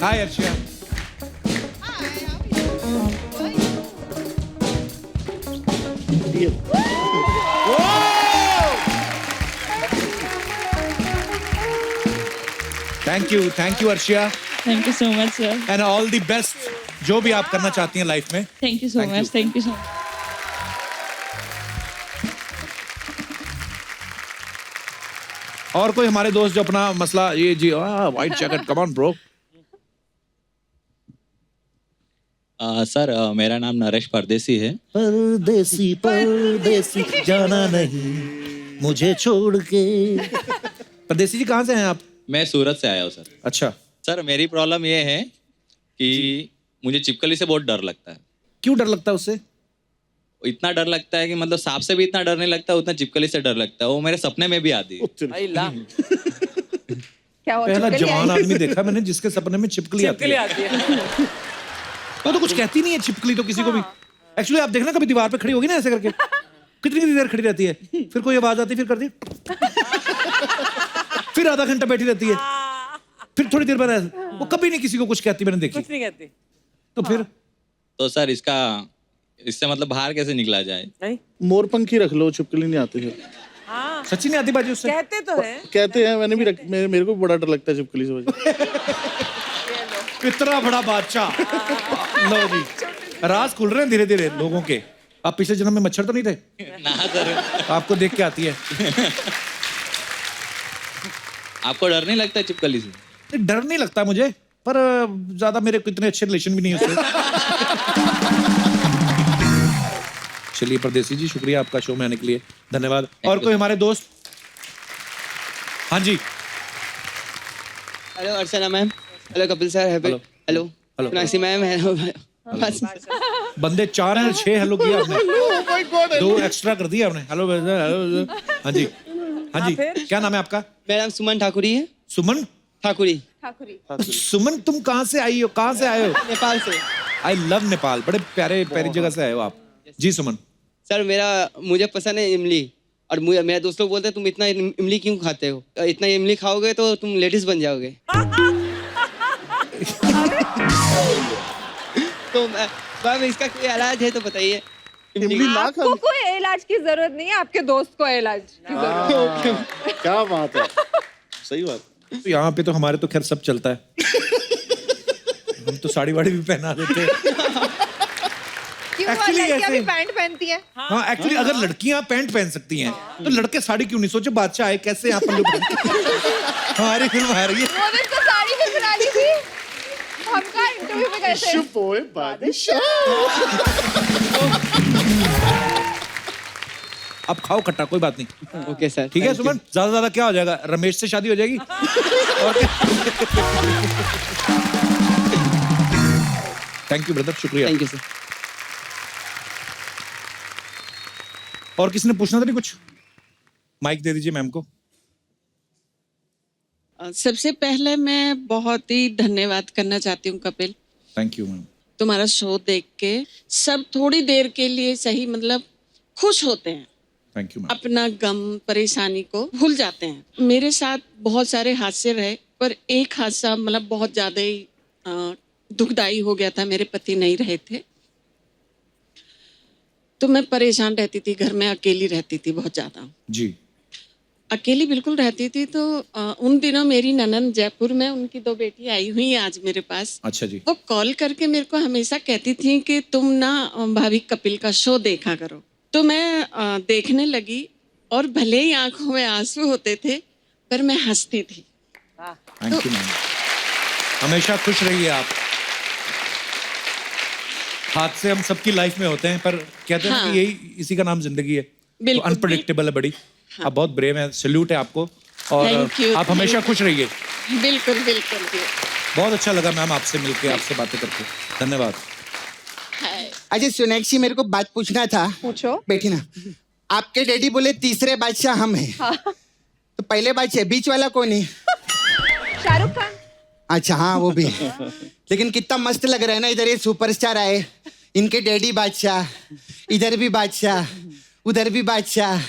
Hi Arshia. Thank you Arshia. Thank you so much sir. And all the best, जो भी आप करना चाहती हैं लाइफ में. Thank you so Thank much. you. Thank you so much. और कोई हमारे दोस्त जो अपना मसला ये जी white jacket, come on bro. Sir मेरा नाम नरेश परदेसी है. परदेसी परदेसी जाना नहीं मुझे छोड़ के. परदेसी जी कहाँ से हैं आप? मैं सूरत से आया हूँ सर. अच्छा, सर मेरी प्रॉब्लम ये है कि मुझे छिपकली से बहुत डर लगता है. क्यों डर लगता है उससे? इतना डर लगता है कि मतलब सांप से भी इतना डर नहीं लगता, उतना छिपकली से डर लगता है. वो मेरे सपने में भी आती है. क्या हुआ? पहला चिपकली जवान आई? आदमी देखा मैंने जिसके सपने में छिपकली आती है. वो तो कुछ कहती नहीं है छिपकली तो किसी को भी. एक्चुअली आप देखना, कभी दीवार पे खड़ी होगी ना ऐसे करके, कितनी देर खड़ी रहती है, फिर कोई आवाज आती है, फिर करती है, फिर आधा घंटा बैठी रहती है, फिर थोड़ी देर बाद वो कभी नहीं किसी को कुछ कहती, मैंने देखी. कुछ नहीं कहती. तो फिर तो सर इससे मतलब बाहर कैसे निकला जाए? नहीं मोरपंखी रख लो, छिपकली नहीं आती है. हाँ सच्ची नहीं आती बाजी उससे? कहते तो है. कहते हैं, मैंने भी मेरे को बड़ा डर लगता है छिपकली से. वजह इतना बड़ा बादशाह. लो जी, राज खुल रहे हैं धीरे धीरे लोगों के. आप पिछले जन्म में मच्छर तो नहीं थे? ना सर. आपको देख के आती है. आपको डर नहीं लगता छिपकली से? डर नहीं लगता मुझे, पर ज्यादा मेरे को इतने अच्छे रिलेशन भी नहीं है उससे. चलिए परदेसी जी, शुक्रिया आपका शो में आने के लिए, धन्यवाद. और कोई हमारे दोस्त? हाँ जी. Hello Archana ma'am. Hello Kapil sir. Hello hello. Meenakshi ma'am. Hello. बंदे 4 हैं, 6 हेलो किया आपने, 2 एक्स्ट्रा कर दिया आपने. Hello hello. हाँ जी, हाँ जी. क्या नाम है आपका? मेरा नाम सुमन ठाकुरी है. सुमन ठाकुरी. सुमन, तुम कहाँ से आई हो, कहाँ से आए हो? नेपाल से. I love Nepal. बड़े प्यारे प्यारी जगह से आए हो आप. जी सुमन. सर मुझे पसंद है इमली, और मेरे दोस्त लोग बोलते हैं तुम इतना इमली क्यों खाते हो, इतना इमली खाओगे तो तुम लेडीज बन जाओगे. तो मैम इसका कोई इलाज है तो बताइए. आपको कोई इलाज की जरूरत नहीं है, आपके दोस्त को इलाज की जरूरत है. क्या बात है. सही बात. तो यहाँ पे तो हमारे तो खैर सब चलता है. हम तो साड़ी वाड़ी भी पहना देते हैं. क्यों Actually लड़कियां भी ऐसे- पैंट पहनती हैं? हाँ, एक्चुअली अगर लड़कियां पैंट पहन सकती हैं तो लड़के साड़ी क्यों नहीं? सोचो बादशाह आए कैसे यहाँ पल्लू हमारी फिल्म आ रही है. वो दिन तो साड़ी भी बना ली थी. हम कहाँ इंटरव्यू में गए थे? ओए बादशाह. अब खाओ खट्टा, कोई बात नहीं. Okay sir. ठीक है सुमन, ज्यादा ज्यादा क्या हो जाएगा, रमेश से शादी हो जाएगी. और थैंक यू ब्रदर, शुक्रिया. Thank you sir. और किसी ने पूछना था नहीं कुछ? माइक दे दीजिए मैम को. सबसे पहले मैं बहुत ही धन्यवाद करना चाहती हूँ कपिल, थैंक यू मैम। तुम्हारा शो देख के सब थोड़ी देर के लिए सही मतलब खुश होते हैं, थैंक यू मैम। अपना गम परेशानी को भूल जाते हैं। मेरे साथ बहुत सारे हादसे रहे, पर एक हादसा मतलब बहुत ज्यादा ही दुखदाई हो गया था। मेरे पति नहीं रहे थे, तो मैं परेशान रहती थी, घर में अकेली रहती थी बहुत ज्यादा। जी। अकेली बिल्कुल रहती थी। तो उन दिनों मेरी ननंद जयपुर में, उनकी 2 बेटी आई हुई हैं आज मेरे पास। अच्छा जी। वो कॉल करके मेरे को हमेशा कहती थी कि तुम ना भाभी कपिल का शो देखा करो। तो मैं देखने लगी, और भले ही आंखों में आंसू होते थे, पर मैं हंसती थी। Thank you ma'am. हमेशा खुश रहिए आप। हादसे हम सबकी लाइफ में होते हैं, पर कहते हैं ना कि यही इसी का नाम जिंदगी है। तो बिल्कुल, अनप्रेडिक्टेबल है बड़ी। आप बहुत ब्रेव हैं, सैल्यूट है आपको। और Thank you, आप हमेशा खुश रहिए। बिल्कुल बिल्कुल। बहुत अच्छा लगा मैम आपसे मिलके, आपसे बातें करके। धन्यवाद। अच्छा सोनाक्षी, मेरे को बात पूछना था। पूछो। बैठी ना। आपके डैडी बोले तीसरे बादशाह हम हैं। हाँ। तो पहले बादशाह बीच वाला कौन है? शाहरुख खान। अच्छा हाँ, वो भी। लेकिन कितना मस्त लग रहा है ना, इधर ये सुपरस्टार आए, इनके डैडी बादशाह, इधर भी बादशाह, उधर भी बादशाह।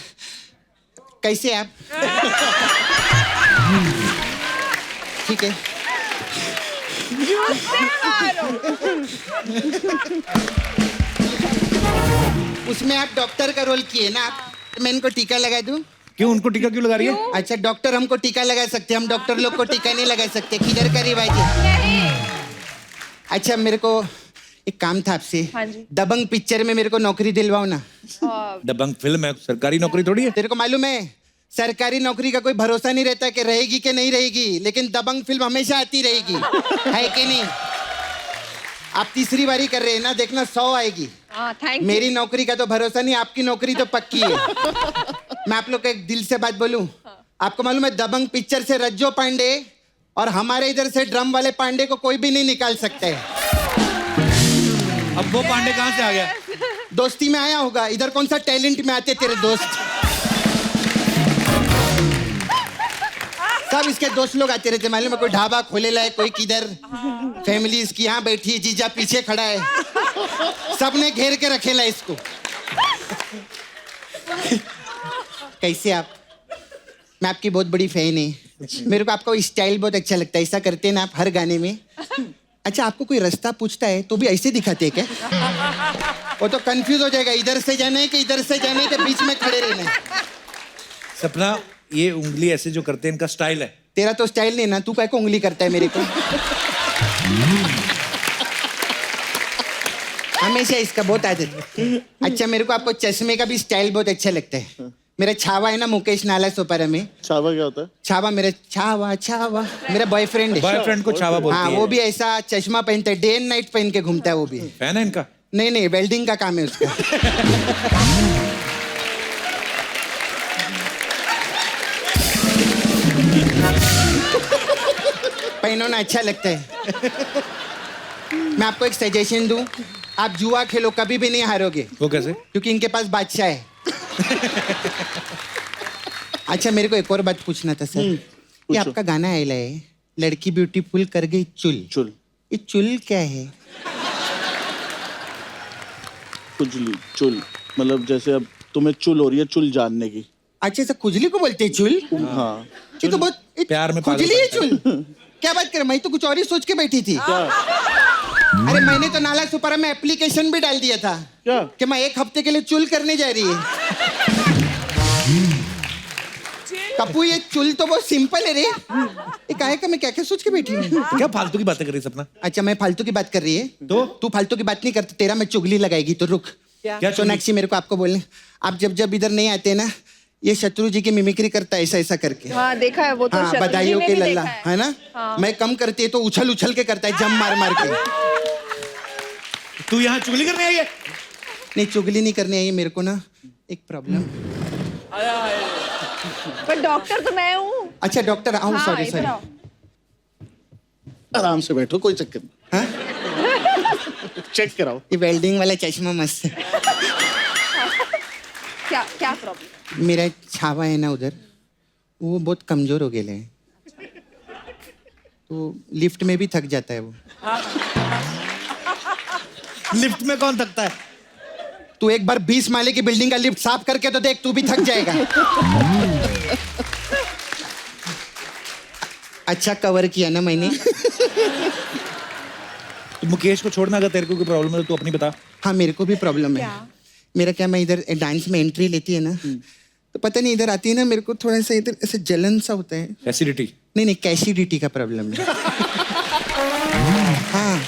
कैसे आप? ठीक है। उसमें आप डॉक्टर का रोल किए ना आप, तो मैं इनको टीका लगा दूं? क्यों, उनको टीका क्यों लगा रही है? अच्छा, डॉक्टर हमको टीका लगा सकते, हम डॉक्टर लोग को टीका नहीं लगा सकते। किधर का रिवाज है? अच्छा, मेरे को एक काम था आपसे। हाँ जी। दबंग पिक्चर में मेरे को नौकरी दिलवाओ ना। दबंग फिल्म है, सरकारी नौकरी थोड़ी है। तेरे को मालूम है, सरकारी नौकरी का कोई भरोसा नहीं रहता कि रहेगी कि नहीं रहेगी, लेकिन दबंग फिल्म हमेशा आती रहेगी, है कि नहीं? आप तीसरी बारी कर रहे हैं ना, देखना 100 आएगी। Thank you. मेरी नौकरी का तो भरोसा नहीं, आपकी नौकरी तो पक्की है। मैं आप लोग को एक दिल से बात बोलूं, आपको मालूम है दबंग पिक्चर से रज्जो पांडे और हमारे इधर से ड्रम वाले पांडे को कोई भी नहीं निकाल सकता है। अब वो पांडे कहाँ से आ गया? दोस्ती में आया होगा, इधर कौन सा टैलेंट में आते तेरे दोस्त? सब इसके दोस्त लोग आते रहते, मालूम है? कोई ढाबा खोलेला है, कोई किधर, फैमिली इसकी यहाँ बैठी है, जीजा पीछे खड़ा है, सबने घेर के रखेला इसको। कैसे आप? मैं आपकी बहुत बड़ी फैन है। मेरे को आपका स्टाइल बहुत अच्छा लगता है, ऐसा करते हैं ना आप हर गाने में। अच्छा, आपको कोई रास्ता पूछता है तो भी ऐसे दिखाते हैं क्या? वो तो कंफ्यूज हो जाएगा, इधर से जाना है कि इधर से जाना है, कि बीच में खड़े रहना है। सपना, ये उंगली ऐसे जो करते हैं इनका स्टाइल है। तेरा तो स्टाइल नहीं ना, तू क्या को उंगली करता है मेरे को? हमेशा इसका बहुत आदत। अच्छा, मेरे को आपको चश्मे का भी स्टाइल बहुत अच्छा लगता है। मेरा छावा है ना, मुकेश नाला सोपारा में। छावा क्या होता है? छावा मेरा छावा मेरा बॉयफ्रेंड है। बॉयफ्रेंड को छावा बोलती हाँ, है। वो भी ऐसा चश्मा पहनता है, डे एंड नाइट पहन के घूमता है वो भी। फैन है इनका? नहीं, वेल्डिंग का काम है उसका। पहनो ना, अच्छा लगता है। मैं आपको एक सजेशन दूं, आप जुआ खेलो, कभी भी नहीं हारोगे। वो कैसे? क्योंकि इनके पास बादशाह है। अच्छा, मेरे को एक और बात पूछना था सर। ये आपका गाना आयला है, लड़की ब्यूटीफुल कर गई चुल। चुल। ये चुल क्या है? खुजली, चुल मतलब जैसे अब तुम्हें चुल हो रही है चुल जानने की। अच्छा, सर खुजली को बोलते हैं चुल? हाँ। ये तो बहुत प्यार में पागल खुजली है बनता है। चुल। क्या बात कर, मैं तो कुछ और ही सोच के बैठी थी। अरे मैंने तो नाला सुपारा में एप्लीकेशन भी डाल दिया था क्या? कि मैं 1 हफ्ते के लिए चुल करने जा रही है। कपू, ये चुल तो बहुत सिंपल है रे। ये काहे का मैं क्या क्या सोच के बैठी हूँ? क्या फालतू की बातें कर रही है सपना? अच्छा, मैं फालतू की बात कर रही है तो? तू फालतू की बात नहीं करती, तेरा मैं चुगली लगाएगी तो रुक। क्या सोनाक्षी, मेरे को आपको बोलने, आप जब जब इधर नहीं आते ना, ये शत्रु जी की मिमिक्री करता है ऐसा ऐसा करके। हाँ, देखा है वो तो। हाँ, शत्रु जी बधाइयों में के भी लल्ला, देखा है ना? हाँ। मैं कम करती है तो उछल उछल के करता है, जम मार मार के। तू यहाँ चुगली करने आई है? नहीं, चुगली नहीं करनी आई, मेरे को ना एक प्रॉब्लम। पर डॉक्टर तो मैं हूँ। अच्छा, डॉक्टर आऊँ? हाँ, सॉरी इधर सॉरी। आओ। आराम से बैठो, कोई चक्कर नहीं। हाँ? चेक कराओ। ये वेल्डिंग वाला चश्मा मस्त है। क्या प्रॉब्लम? मेरा छावा है ना उधर, वो बहुत कमजोर हो गया है, तो लिफ्ट में भी थक जाता है वो। लिफ्ट में कौन थकता है? तू एक बार 20 माले की बिल्डिंग का लिफ्ट साफ करके तो देख, तू भी थक जाएगा। अच्छा कवर किया ना मैंने। तो मुकेश को छोड़ना, अगर तेरे को कोई प्रॉब्लम है तो तू अपनी बता। हाँ मेरे को भी प्रॉब्लम है। मेरा क्या, मैं इधर डांस में एंट्री लेती है ना, तो पता नहीं इधर आती है ना, मेरे को थोड़ा सा इधर ऐसे जलन सा होता है। एसिडिटी? नहीं, कैसिडिटी का प्रॉब्लम है। हाँ,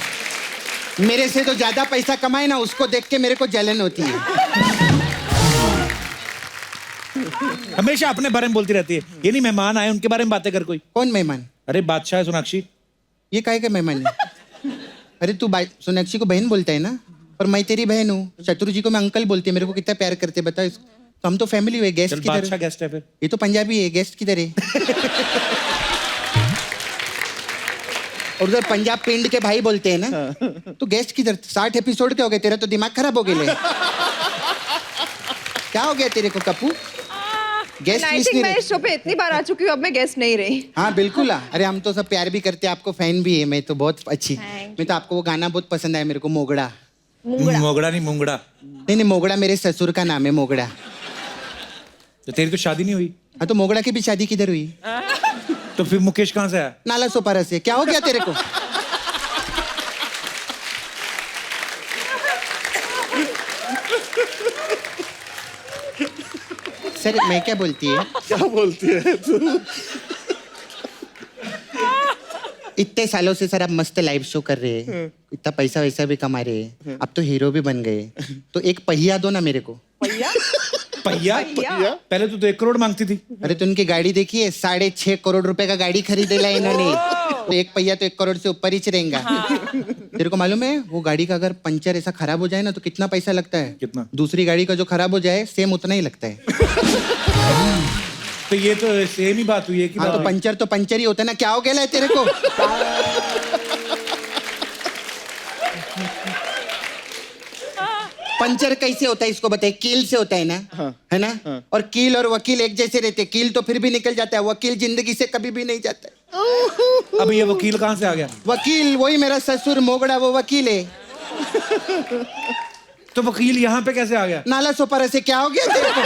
मेरे से तो ज्यादा पैसा कमाए ना, उसको देख के मेरे को जलन होती है। हमेशा अपने बारे में बोलती रहती है। ये नहीं मेहमान आए उनके बारे में बातें कर कोई। कौन मेहमान? अरे बादशाह सोनाक्षी। ये काहे का मेहमान है? अरे तू सोनाक्षी को बहन बोलता है ना, और मैं तेरी बहन हूँ। शत्रु जी को मैं अंकल बोलती है। मेरे को कितना प्यार करते बता इसको। तो हम तो फैमिली हुए। गेस्ट किधर? बादशाह गेस्ट है फिर। ये तो पंजाबी है, गेस्ट किधर है? और उधर पंजाब पिंड के भाई बोलते हैं ना, तो गेस्ट किधर? 60 एपिसोड के हो गए, तेरा तो दिमाग खराब हो गया। क्या हो गया तेरे को कपूर? गेस्ट आई थिंक मैं इस शो पे इतनी बार आ चुकी हूँ, अब मैं गेस्ट नहीं रही। हाँ बिल्कुल। अरे हम तो सब प्यार भी करते हैं, आपको फैन भी है। मैं तो बहुत अच्छी। मैं तो आपको वो गाना बहुत पसंद आया मेरे को, मोगड़ा। मोगड़ा नहीं, मुंगड़ा। नहीं, मोगड़ा मेरे ससुर का नाम है, मोगड़ा। तो तेरी तो शादी नहीं हुई? हाँ, तो मोगड़ा की भी शादी किधर हुई? तो फिर मुकेश कहाँ से आया? नाला सोपारा से। क्या हो गया तेरे को? सर मैं क्या बोलती है? क्या बोलती है तू? इतने सालों से सर आप मस्त लाइव शो कर रहे हैं, इतना पैसा वैसा भी कमा रहे हैं, अब तो हीरो भी बन गए, तो एक पहिया दो ना मेरे को। भैया पहिया? पहले तो 1 करोड़ मांगती थी। अरे तो उनकी गाड़ी देखिए, 6.5 करोड़ रुपए का गाड़ी खरीदेला इन्होंने। तो एक पहिया तो 1 करोड़ से ऊपर ही रहेगा। तेरे को मालूम है वो गाड़ी का अगर पंचर ऐसा खराब हो जाए ना, तो कितना पैसा लगता है? कितना? दूसरी गाड़ी का जो खराब हो जाए सेम उतना ही लगता है। तो ये तो सेम ही बात हुई है कि हाँ, तो पंचर ही होता है ना। क्या हो गया है तेरे को? पंचर कैसे होता है इसको बताइए? कील से होता है ना। है ना। और कील और वकील एक जैसे रहते। कील तो फिर भी निकल जाता है, वकील जिंदगी से कभी भी नहीं जाता है। अब ये वकील कहाँ से आ गया? वकील वही मेरा ससुर मोगड़ा, वो वकील है। तो वकील यहाँ पे कैसे आ गया? नाला सोपारा से। क्या हो गया तेरे को?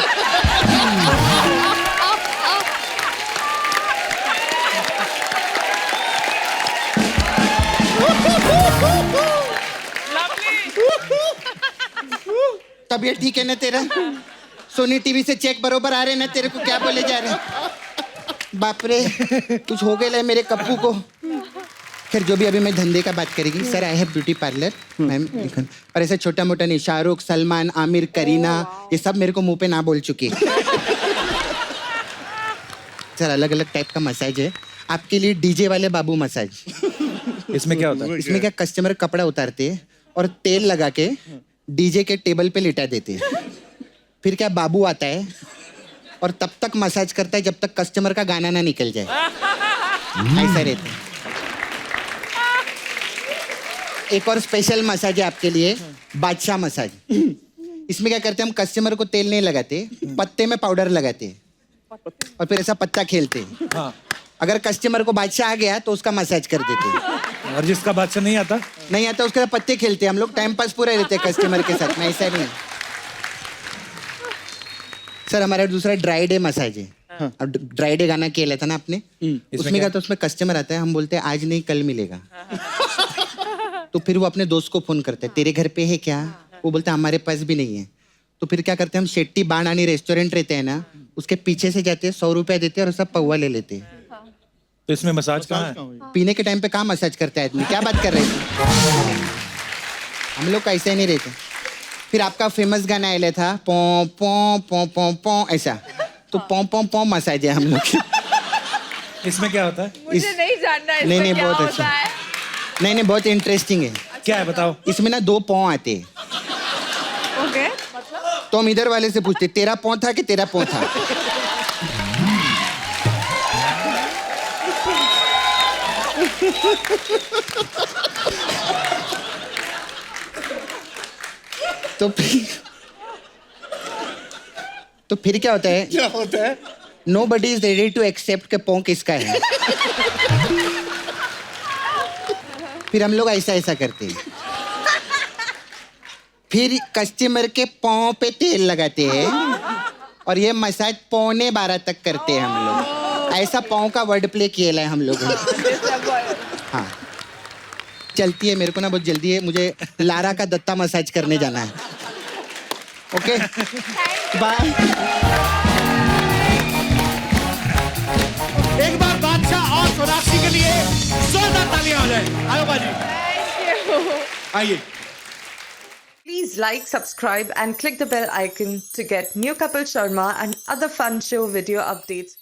तबीयत ठीक है ना तेरा? सोनी टीवी से चेक बरोबर आ रहे ना तेरे को? क्या बोले जा रहे? बाप रे, कुछ हो गया है मेरे कप्पू को। खैर जो भी, अभी मैं धंधे का बात करेगी। Sir I have beauty parlour ma'am. और ऐसा छोटा मोटा नहीं, शाहरुख, सलमान, आमिर, करीना, ये सब मेरे को मुंह पे ना बोल चुके। सर अलग अलग टाइप का मसाज है आपके लिए। डीजे वाले बाबू मसाज। इसमें क्या होता है? इसमें क्या, कस्टमर कपड़ा उतारते हैं और तेल लगा के डीजे के टेबल पे लिटा देते हैं। फिर क्या, बाबू आता है और तब तक मसाज करता है जब तक कस्टमर का गाना ना निकल जाए। ऐसा रहता है। एक और स्पेशल मसाज है आपके लिए, बादशाह मसाज। इसमें क्या करते हैं हम, कस्टमर को तेल नहीं लगाते, पत्ते में पाउडर लगाते और फिर ऐसा पत्ता खेलते। हाँ। अगर कस्टमर को बादशाह आ गया तो उसका मसाज कर देते। और जिसका बादशाह नहीं आता उसके साथ पत्ते खेलते। हम लोग टाइम पास पूरा रहते हैं कस्टमर के साथ में, ऐसा नहीं। सर हमारा दूसरा ड्राई डे मसाज है। अब ड्राई डे गाना खेला था ना आपने, उसमें क्या, तो उसमें कस्टमर आता है, हम बोलते हैं आज नहीं कल मिलेगा। तो फिर वो अपने दोस्त को फोन करता है, तेरे घर पे है क्या? वो बोलता है हमारे पास भी नहीं है। तो फिर क्या करते हैं हम, शेट्टी बाणानी रेस्टोरेंट रहते हैं ना, उसके पीछे से जाते हैं, 100 रुपया देते हैं और सब पौवा ले लेते हैं। तो इसमें मसाज कहाँ है? पीने के टाइम पे कहाँ मसाज करता है आदमी? क्या बात कर रहे थे? हम लोग का ऐसा ही नहीं रहते। फिर आपका फेमस गाना आया था, पौ पौ पौ पौ पौ, ऐसा। तो पौ पौ पौ मसाज है हम लोग। इसमें क्या होता है? मुझे नहीं जानना है। नहीं बहुत अच्छा। नहीं बहुत इंटरेस्टिंग है। क्या है बताओ? इसमें ना 2 पौ आते हैं। ओके, तो हम इधर वाले से पूछते, तेरा पौ था कि तेरा पौ था? तो फिर क्या होता है? क्या होता है? Nobody is ready to accept के पौ किसका है। फिर हम लोग ऐसा करते हैं। फिर कस्टमर के पाँव पे तेल लगाते हैं और ये मसाज 11:45 तक करते हैं हम लोग। ऐसा पाँव का वर्ड प्ले किया है हम लोगों ने। हाँ चलती है, मेरे को ना बहुत जल्दी है, मुझे लारा का दत्ता मसाज करने जाना है। Okay bye. एक बार बादशाह और सोनाक्षी के लिए जोरदार तालियां हो जाए। आयो बाजी, आइए। Please like, subscribe and click the bell icon to get new Kapil Sharma and other fun show video updates.